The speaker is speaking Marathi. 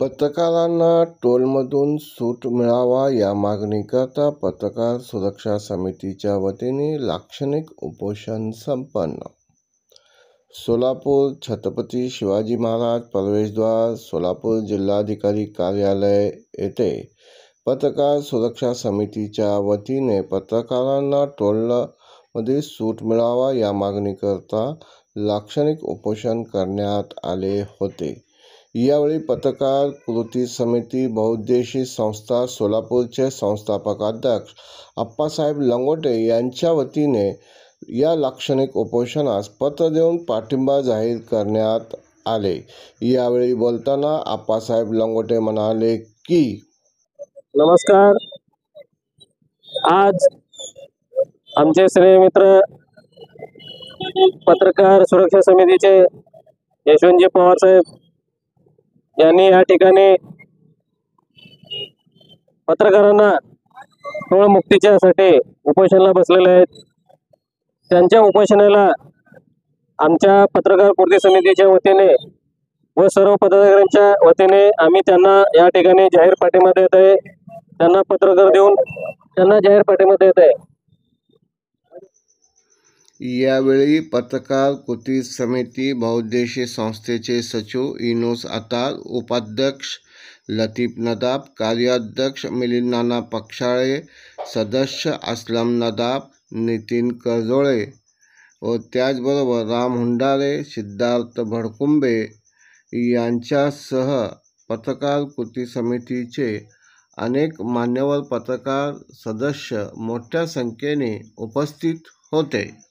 पत्रकारांना टोलमधून सूट मिळावा या मागणीकरता पत्रकार सुरक्षा समितीच्या वतीने लाक्षणिक उपोषण संपन्न. सोलापूर छत्रपती शिवाजी महाराज प्रवेशद्वार सोलापूर जिल्हाधिकारी कार्यालय येथे पत्रकार सुरक्षा समितीच्या वतीने पत्रकारांना टोलमध्ये सूट मिळावा या मागणीकरता लाक्षणिक उपोषण करण्यात आले होते. यावेळी पत्रकार कृती समिती बहुउद्देशीय संस्था सोलापूरचे संस्थापक अध्यक्ष आप्पासाहेब लंगोटे यांच्या वतीने या लाक्षणिक उपोषणास पत्र देऊन पाठिंबा जाहीर करण्यात आले. यावेळी बोलताना आप्पासाहेब लंगोटे म्हणाले की, नमस्कार. आज आमचे श्रेय मित्र पत्रकार सुरक्षा समितीचे यशवंतजी पवार साहेब यांनी या ठिकाणी पत्रकारांना टोळ मुक्तीच्यासाठी उपोषणाला बसलेले आहेत. त्यांच्या उपोषणाला आमच्या पत्रकार कृती समितीच्या वतीने व सर्व पत्रकारांच्या वतीने आम्ही त्यांना या ठिकाणी जाहीर पाठिंबा देत आहे. त्यांना पत्रकार देऊन त्यांना जाहीर पाठिंबा देत आहे. यावेळी पत्रकार कृती समिती बहुउद्देशीय संस्थेचे सचिव इनोस अतार, उपाध्यक्ष लतीफ नदाब, कार्याध्यक्ष मिलिंद नाना पक्षाळे, सदस्य असलम नदाब, नितीन करजोळे व त्याचबरोबर राम हुंडारे, सिद्धार्थ भडकुंबे यांच्यासह पत्रकार कृती समितीचे अनेक मान्यवर पत्रकार सदस्य मोठ्या संख्येने उपस्थित होते.